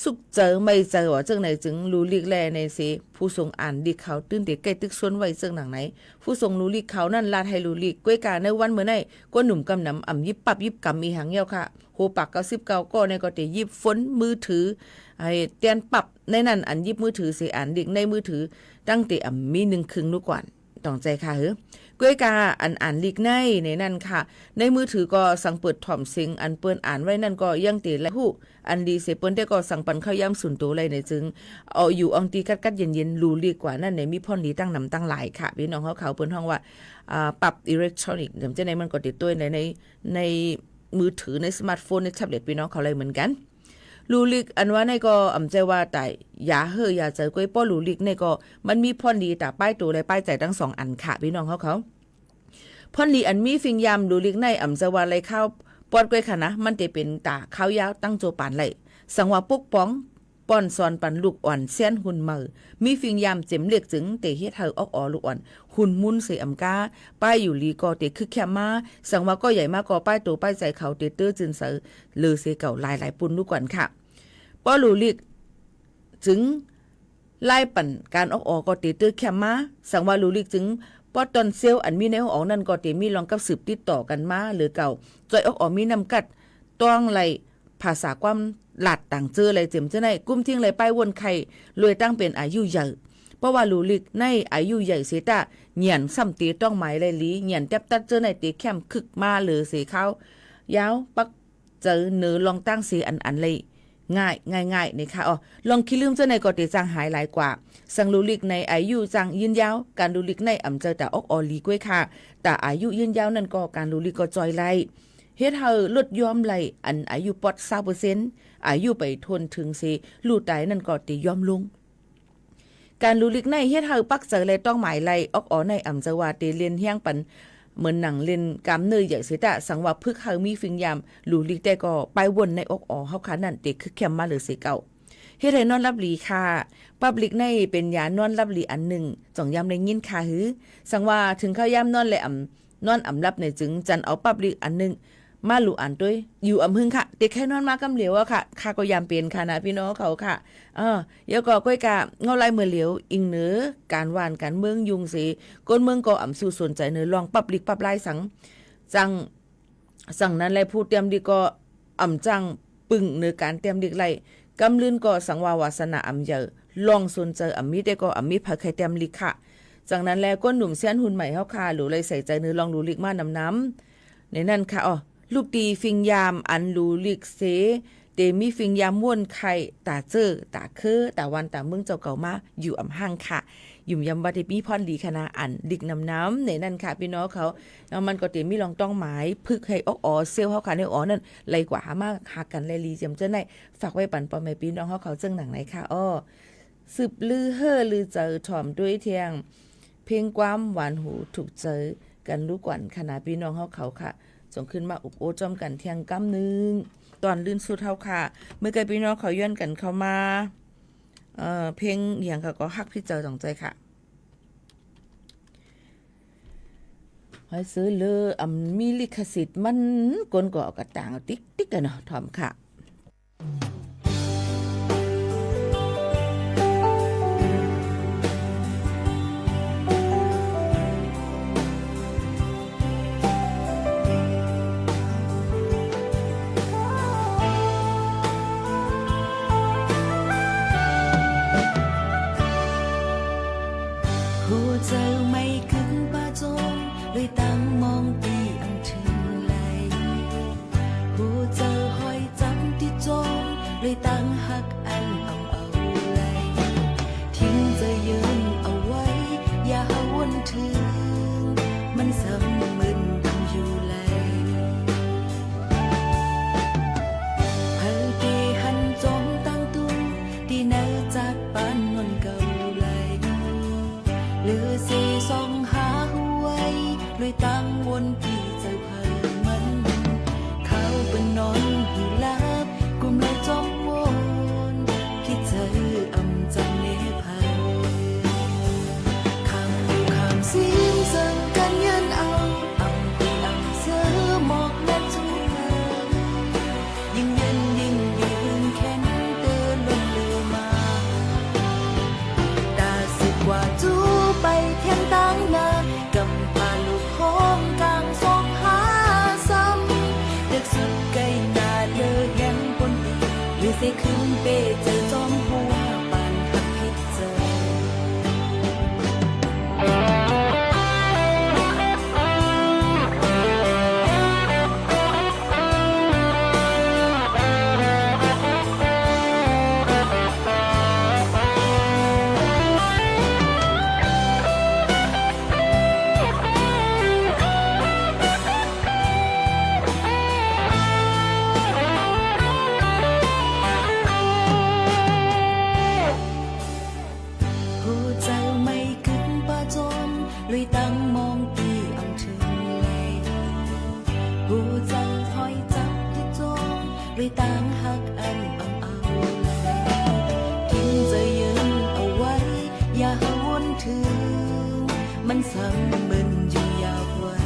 Speaker 11: สุกเจอไม่เจอว่าจังไหนจึงรู้ลิกแลในสิผู้ทรงอ่านลิกเขาตื้นเด็กใกล้ตึกส่วนไว้จังหนังไหนผู้ทรงรู้ลิกเขานั่นลาดให้รู้ลิกก้วยกาในวันเมื่อไหนก็หนุ่มกำนำอ่ำยิบปับยิบกำมีหางเยี่ยวค่ะโหปาก99ก็ในก็จะยิบฝนมือถือไอ้เตียนปรับในนั้นอันยิบมือถือสิอ่านลิกในมือถือตั้งแต่มี1ครึ่งนุกว่าต้องใจค่ะก้วยกาอ่านลิกในนั่นค่ะในมือถือก็สั่งเปิดถ่อมสิงอันเปิ้นอ่านไว้นั่นก็ยังติและผู้อันดีเสเปิ้นได้ก็สั่งปันเข้าย่ำสุนโตเลยในจึงเอาอยู่อองตีกัดเย็นๆรู้ลีกว่านั่นในมีพ่อนลีตั้งนำตั้งหลายค่ะพี่น้องเขาเปิ้นห้องว่าปรับอิเล็กทรอนิกส์เดี๋ยวจะในมันก็ติดตัวในมือถือในสมาร์ทโฟนในแท็บเล็ตพี่น้องเขาเลยเหมือนกันลูลิกอันว่าในก็อำใจว่าแต่อย่าอย่าเจอก้อยป้อลูลิกในก็มันมีพ่อนดีแต่ป้ายตัวและป้ายใจทั้ง2อันค่ะพี่น้องเขาพ่อนดีอันมีฟิงยามลูลิกในอำใจว่าไรข้าวปอดก้อยค่ะนะมันจะเป็นตาข้าวยาวตั้งโจปานไหลสังว่าปุกป้องป้อนซอนปันลูกอ่อนเสี้ยนหุ่นมือมีฟิงยามเจ็มเลียกจึงเตเฮ็ดเฮาออกลูกอ่อนหุ่นมุนเสอำกาป้ายอยู่ลีก็เตคึกแคมมาสังว่าก็ใหญ่มากก็ป้ายตัวป้ายใจเขาเตตื้อจึนเสือลือเสเก่าหลายปุ่นลูกอ่อนค่ะป้อลูลิกจึงไล่ปั่นการออกก็เตตื้อแคมมาสังว่าลูลิกจึงป้อตอนเซลอันมีในออกนั่นก็เตมีลองกับสืบติดต่อกันมาหรือเก่าจอยออกมีนำกัดต้องไหลภาษาความหลัดต่างเจออะไรเจ็มจะไหนกุ้มทิ้งเลยป้ายวนไข่รวยตั้งเป็นอายุใหญ่เพราะว่าลูลิกในอายุใหญ่เสียตาเหยียนซ้ำตีต้องหมายเลยลีเหยียนแทบตัดเจอในตีแคมคึกมาหรือเสียเขายาวปักเจอเนื้อลองตั้งสีอันเลยง่ายนี่ค่ะอ๋อลองคิดลืมเจอในก็ตีจางหายหลายกว่าสังลูลิกในอายุจางยืนยาวการลูลิกในอ่ำเจอแต่ออกออลีกล้วยค่ะแต่อายุยืนยาวนั่นก็การลูลิกก็จอยไล่เฮ็ดเฮาลดยอมไหลอันอายุปอด 20% อายุไปทนถึงสิลู่ตายนั่นก็ติยอมลงการลูลิกในเฮ็ดเฮาปักเจอเลยต้องหมายไหลออกในอำจาวาติเรียนเฮียงปันเหมือนหนังเล่นกำเนยใหญ่สิตะสังว่าพึกเฮามีฟิงยามลูลิกได้ก็ไปวนในออกเฮาคันนั่นติคือแคมมาหรือสิเก่าเฮ็ดให้นอนรับหลีค่ะปับลิกในเป็นยานอนรับหลีอันหนึ่งจ่องยามได้ยินค่ะหือสังว่าถึงเข้ายามนอนเลยนอนรับในจึงจันเอาปับลิกอันนึงมาหลูอ่านด้วยอยู่อำหึงค่ะเด็กแค่นอนมากำเหลียวอะค่ะข้าก็ยามเป็นค่ะนะพี่น้องเขาค่ะเดี๋ยวก็ก้อยกะเงาลายมือเหลียวอิงเหนือการวานการเมืองยุงสีก้นเมืองก็อ่ำสู่สนใจเนื้อลองปับลิกปับลายสั่งนั้นแลผู้เตรียมดีก็อ่ำจังปึ่งเนื้อการเตรียมดิกไลกำลื่นก็สังวาวาสนาอ่ำเยอะลองสนใจอ่ำมีได้ก็อ่ำมีผักไข่เตรียมลิกค่ะจากนั้นแลก้นหนุ่มเสี้ยนหุ่นใหม่เฮาค่ะหรือเลยใส่ใจเนื้อลองดูลิกมาน้ำในนั่นค่ะลูกดีฟิงยามอันลูลิกเส
Speaker 2: เตมีฟิงยามม่วนไข่ตาเจอตาคือตาวันตาเมืองเจ้าเก่ามาอยู่อำห้างค่ะยุ่มยำบัดมีพรดีคณะอันดิกน้ำในนั่นค่ะพี่น้องเขาแล้วมันก็เตมีลองต้องหมายพึกให้อ๋อเซลเฮาค่ะในอ๋อนั่นไหลกว่าหามากหากันไลลีเจียมเจ้าในฝากไว้ปั่นปอแม่พี่น้องเขาเจิงหนังไหนค่ะอ้อสืบลือเฮ่อลือเจอถ่อมด้วยเทียงเพลงความหวานหูถูกเจอกันรู้กวนคณะพี่น้องเขาค่ะส่งขึ้นมาอุบโอจอมกันเที่ยงกำนึงตอนลื่นสุดเฮาค่ะเมื่อไกพี่น้องเขาย้อนกันเข้ามาเพลงอย่างค่ะก็ฮักพี่เจอตองใจค่ะให้ซื้อเลยมีลิขสิทธิ์มันกลก็เอากระต่างติ๊กกันเนาะถอมค่ะ
Speaker 10: เลยตั้งหักอันเอาไลทิ้งจะยืนเอาไว้อย่าหาวนถึงมันสำมึนทำอยู่ไลเฮาดีหันจมตั้งตู้ดีเนอจากปานนวลเก่าไลหรือสีสองหาหัวเลยตั้งวนที่เจอเพิ่มมันเขาเป็นนอนหูลับกุมเลยจมคิดเธอจำเนภัยคำซิมซึ่งกันยันเอาคุยเสือหมอกและทุกเธอยิ่งเย็นยิ่งยืนแค้นเดินลงเรือมาตาสึกว่าจูไปเทียงตั้งนานกำพาลูกห้องกลางสองหาซ้ำเด็กสุดไกลนาเลือแย้มปนดีหรือเสียขึ้นเปเจอจอมหัวปานหักพิษเจอเลยตั้งมองตีอ่ำถึงเลยหูใจถอยจับที่จงเลยตั้งหักอันเอาเลยทิ้งจะยืนเอาไว้อย่าหาวนถึงมันสั่งมึนอยู่ยาวไว้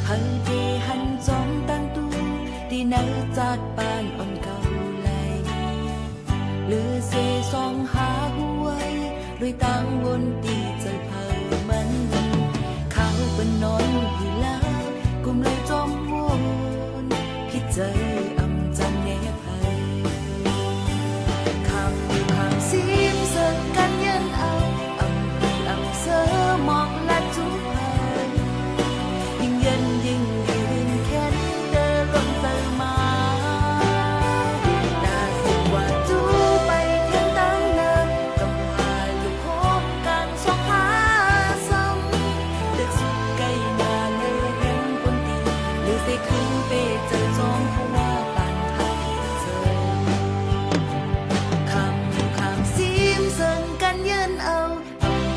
Speaker 10: หันดีหันจอมตั้งตู้ดีเนอจากปานอ่อนเก่าเลยหรือเสสองหาหัวด้วยตั้งวนตีใจเผามันเขาเป็นนอนอยู่แล้วกุมเลยจอมวนพิจารจำเนภัยคำซิมเสิร์กันยันเอาเสือหมอกและจุกเผยยิ่งเย็นยิ่งยืนแค้นเดินลงเติมมาน่าสิว่าจูไปเทียงตั้งนานกับขึ้นไปเจอจอมเพราะว่าปานทักเจอคำซิมเสิงกันยืนเอา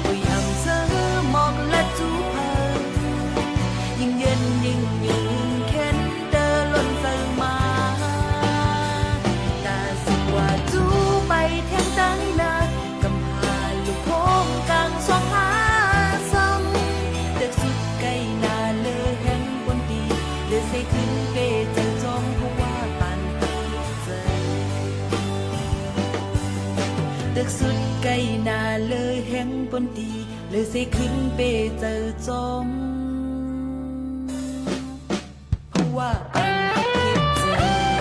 Speaker 10: คุยเสือหมอกและจูเผยยิ่งเย็นยิ่งยืนแค้นเดินล้นเติมมาแต่สิว่าจูไปเทียงตั้งนานกำพาลูกโค้งกลางสองหาซ้ำเด็กสุดไกลนาเลยแห่งบนดีเลือดใส่ขึ้นเปเจอจอมเพราะว่าปันเจอเด็กสุดไกลนาเลยแห่งบนดีเลือดใส่ขึ้นเปเจอจอมเพราะว่าปันเจอ เ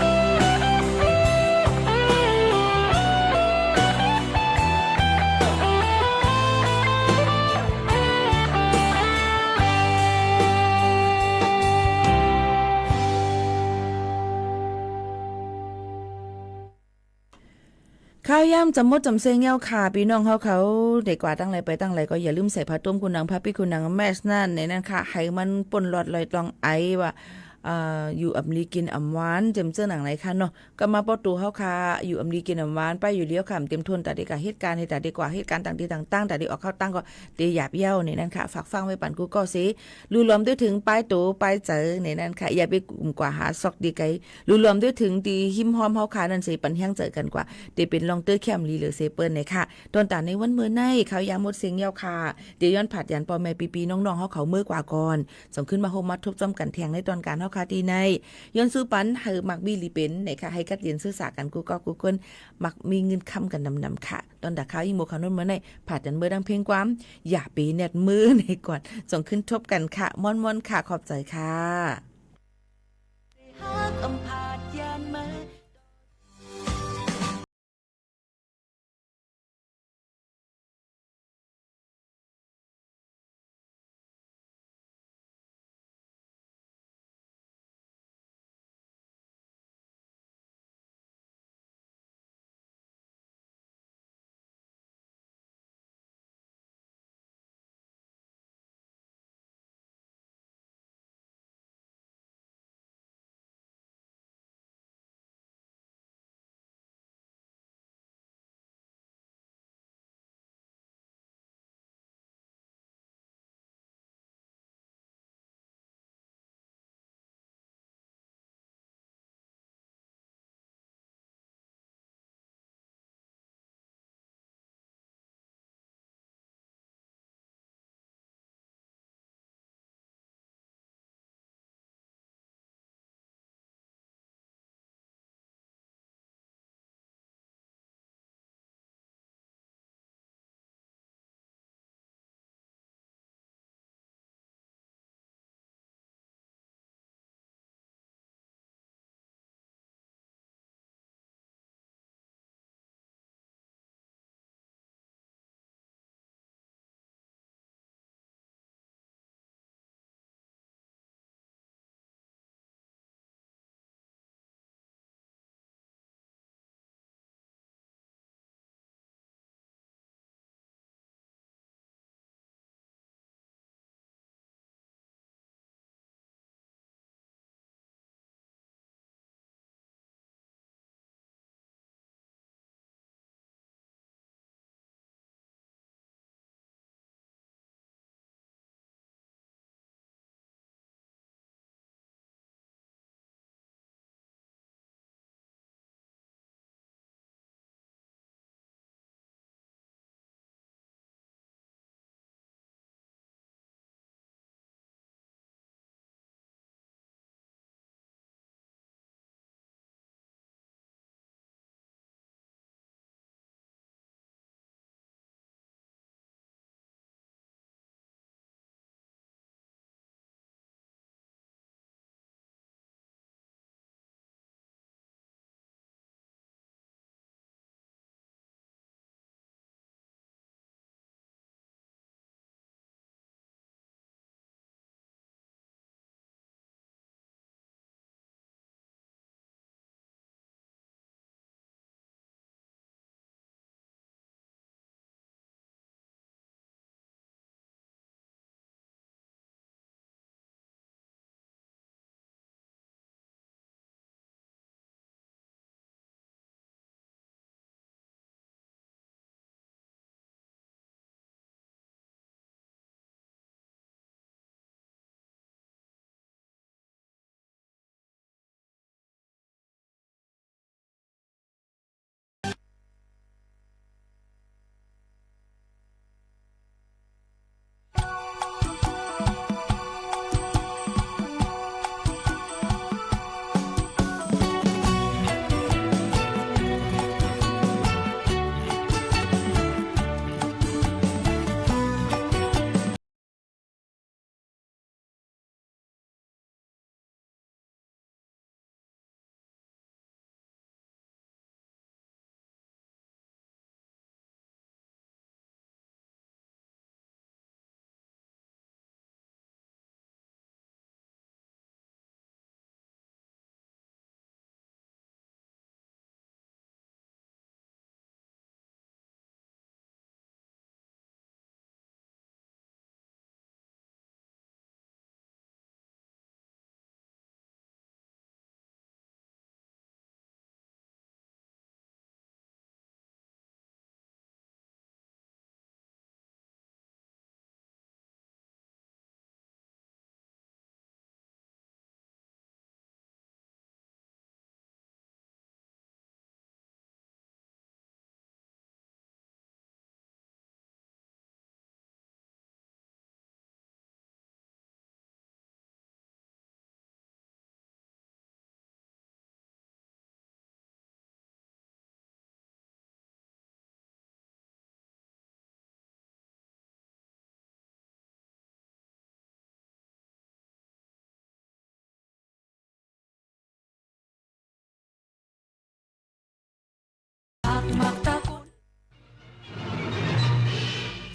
Speaker 2: ข้าวย่ำจำมดจำเซงเงาค่ะพี่น้องเขาเด็กกว่าตั้งไรไปตั้งไรก็อย่าลืมใส่ผ้าต้มคุณนางพระพี่คุณนางแมสนั่นในนั้นค่ะให้มันป่นหลอดลอยตองไอว่าอยู่อำลีกินอำหวานเต็มเสื้อหนังไหนค่ะเนาะก็มาปอตูเฮาค่ะอยู่อำลีกินอำหวานไปอยู่เลี้ยวค่ะเต็มทนแต่เด็กเหตุการณ์แต่เด็กกว่าเหตุการณ์ต่างที่ต่างๆแต่เด็กออกเข้าตั้งก็เตยหยาบเย้าในนั้นค่ะฝากฟังไว้ปั่นกูก็สิรู้รวมด้วยถึงป้ายตูป้ายเจอในนั้นค่ะอย่าไปกลุ่มกว่าหาซอกดีไกรู้รวมด้วยถึงดีหิมหอมเฮาค่ะนั่นสิปันแห้งเจอกันกว่าเตเป็นลองเตอร์แคมลีหรือเซเปิ้ลเนี่ยค่ะตอนตาในวันเมื่อในเขายามหมดเสียงเย้าค่ะเดี๋ยวย้อนผัดยันปอแม่ปีๆน้องๆเฮาเขาเมื่อกว่าก่อนส่งขึ้นมาโฮมมัดทุบจ้อมกันแทงในตอนการเฮาค่ะตีในย้อนซื้อปันเฮอมักบีลีเป็นไหนค่ะให้กัดเรียนซื้อสากันกูก็กูคนมักมีเงินค้ำกันนำค่ะตอนดักข้าวอีโมคานนเมื่อในผ่าดันเมื่อดังเพลงความอย่าปีเน็ตมือในก่อนส่งขึ้นทบกันค่ะม่อนๆค่ะขอบใจค่ะ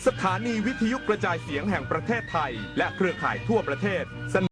Speaker 13: สถานีวิทยุกระจายเสียงแห่งประเทศไทยและเครือข่ายทั่วประเทศ